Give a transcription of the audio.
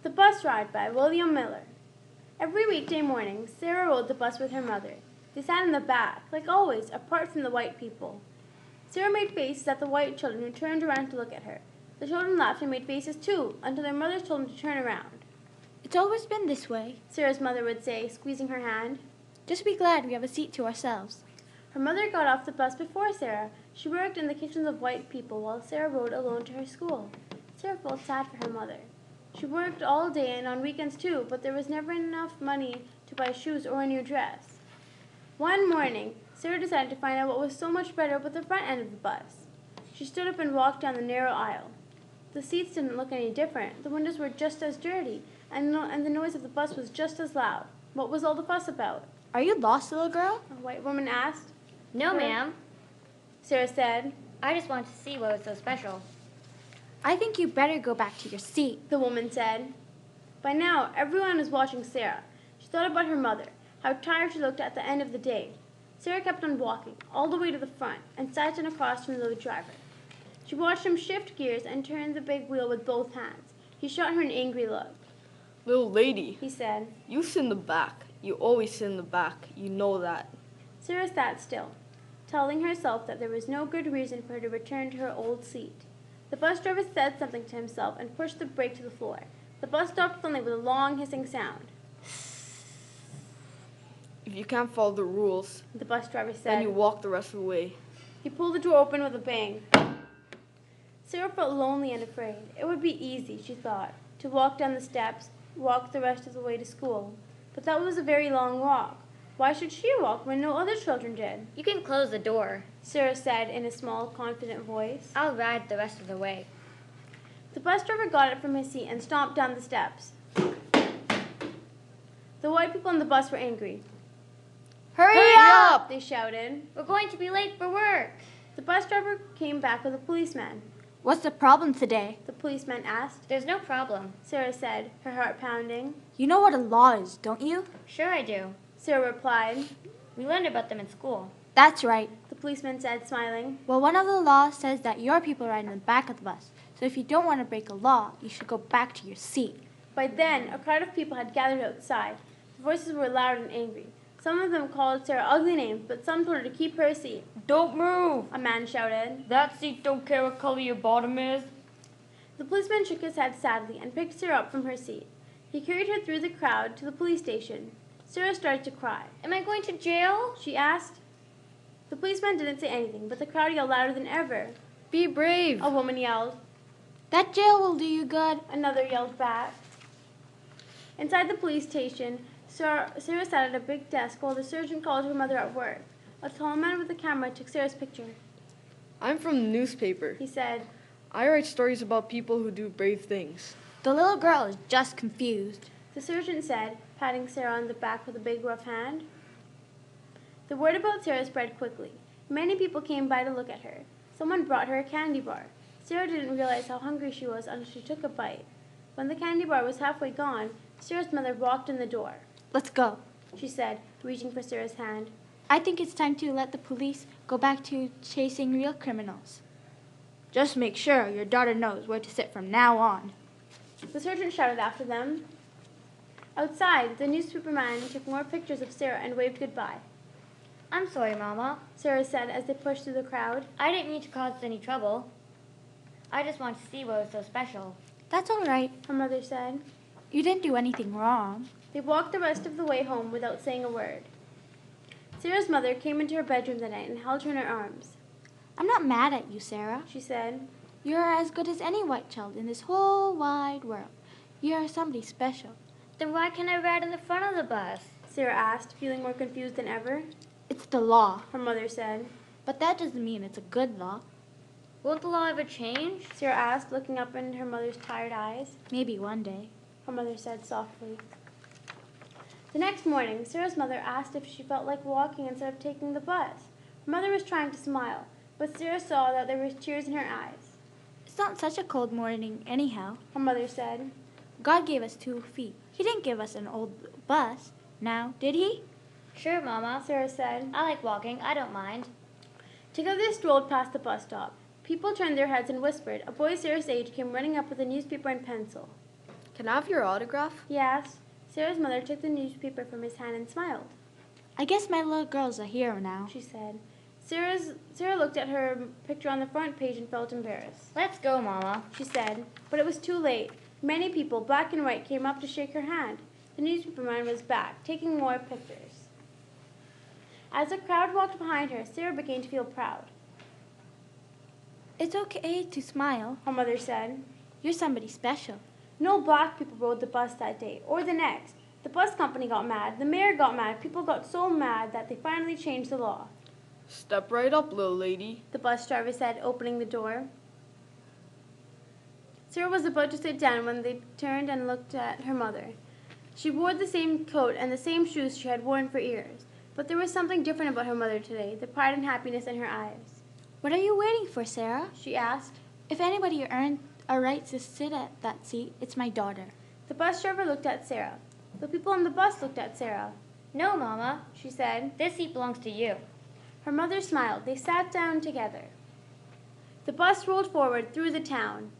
The Bus Ride by William Miller. Every weekday morning, Sarah rode the bus with her mother. They sat in the back, like always, apart from the white people. Sarah made faces at the white children who turned around to look at her. The children laughed and made faces too, until their mothers told them to turn around. It's always been this way, Sarah's mother would say, squeezing her hand. Just be glad we have a seat to ourselves. Her mother got off the bus before Sarah. She worked in the kitchens of white people while Sarah rode alone to her school. Sarah felt sad for her mother. She worked all day and on weekends too, but there was never enough money to buy shoes or a new dress. One morning, Sarah decided to find out what was so much better about the front end of the bus. She stood up and walked down the narrow aisle. The seats didn't look any different. The windows were just as dirty, and the noise of the bus was just as loud. What was all the fuss about? Are you lost, little girl? A white woman asked. No, ma'am. Sarah said. I just wanted to see what was so special. I think you better go back to your seat, The woman said. By now, everyone was watching Sarah. She thought about her mother, how tired she looked at the end of the day. Sarah kept on walking, all the way to the front, and sat down across from the driver. She watched him shift gears and turn the big wheel with both hands. He shot her an angry look. Little lady, He said. you sit in the back. You always sit in the back. You know that. Sarah sat still, telling herself that there was no good reason for her to return to her old seat. The bus driver said something to himself and pushed the brake to the floor. The bus stopped suddenly with a long hissing sound. If you can't follow the rules, The bus driver then said. you walk the rest of the way. He pulled the door open with a bang. Sarah felt lonely and afraid. It would be easy, she thought, to walk down the steps, walk the rest of the way to school. But that was a very long walk. Why should she walk when no other children did? You can close the door. Sarah said in a small, confident voice. I'll ride the rest of the way. The bus driver got up from his seat and stomped down the steps. The white people on the bus were angry. Hurry up! They shouted. We're going to be late for work. The bus driver came back with a policeman. What's the problem today? The policeman asked. There's no problem. Sarah said, her heart pounding. You know what a law is, don't you? Sure I do. Sarah replied. We learned about them in school. That's right. The policeman said, smiling. Well, one of the laws says that your people ride in the back of the bus. So if you don't want to break a law, you should go back to your seat. By then, a crowd of people had gathered outside. The voices were loud and angry. Some of them called Sarah ugly names, but some told her to keep her seat. Don't move! A man shouted. That seat don't care what color your bottom is. The policeman shook his head sadly and picked Sarah up from her seat. He carried her through the crowd to the police station. Sarah started to cry. Am I going to jail? She asked. The policeman didn't say anything, but the crowd yelled louder than ever. Be brave. A woman yelled. That jail will do you good. Another yelled back. Inside the police station, Sarah sat at a big desk while the surgeon called her mother at work. A tall man with a camera took Sarah's picture. I'm from the newspaper. He said. I write stories about people who do brave things. The little girl is just confused. The surgeon said, patting Sarah on the back with a big rough hand. The word about Sarah spread quickly. Many people came by to look at her. Someone brought her a candy bar. Sarah didn't realize how hungry she was until she took a bite. When the candy bar was halfway gone, Sarah's mother walked in the door. Let's go. She said, reaching for Sarah's hand. I think it's time to let the police go back to chasing real criminals. Just make sure your daughter knows where to sit from now on. The surgeon shouted after them. Outside, the newspaperman took more pictures of Sarah and waved goodbye. I'm sorry, Mama. Sarah said as they pushed through the crowd. I didn't mean to cause any trouble. I just wanted to see what was so special. That's all right. Her mother said. You didn't do anything wrong. They walked the rest of the way home without saying a word. Sarah's mother came into her bedroom that night and held her in her arms. I'm not mad at you, Sarah. She said. You're as good as any white child in this whole wide world. You're somebody special. Then why can't I ride in the front of the bus? Sarah asked, feeling more confused than ever. It's the law. Her mother said. But that doesn't mean it's a good law. Won't the law ever change? Sarah asked, looking up in her mother's tired eyes. Maybe one day. Her mother said softly. The next morning, Sarah's mother asked if she felt like walking instead of taking the bus. Her mother was trying to smile, but Sarah saw that there were tears in her eyes. It's not such a cold morning anyhow. Her mother said. God gave us 2 feet. He didn't give us an old bus. Now, did he? Sure, Mama. Sarah said. I like walking. I don't mind. Together they strolled past the bus stop. People turned their heads and whispered. A boy Sarah's age came running up with a newspaper and pencil. Can I have your autograph? he asked. Sarah's mother took the newspaper from his hand and smiled. I guess my little girl's a hero now. She said. Sarah looked at her picture on the front page and felt embarrassed. Let's go, Mama. She said, but it was too late. Many people, black and white, came up to shake her hand. The newspaperman was back, taking more pictures. As the crowd walked behind her, Sarah began to feel proud. It's okay to smile. Her mother said. You're somebody special. No black people rode the bus that day, or the next. The bus company got mad, the mayor got mad, people got so mad that they finally changed the law. Step right up, little lady. The bus driver said, opening the door. Sarah was about to sit down when they turned and looked at her mother. She wore the same coat and the same shoes she had worn for years, but there was something different about her mother today, the pride and happiness in her eyes. What are you waiting for, Sarah? She asked. If anybody earned a right to sit at that seat, it's my daughter. The bus driver looked at Sarah. The people on the bus looked at Sarah. No, Mama. She said. This seat belongs to you. Her mother smiled. They sat down together. The bus rolled forward through the town.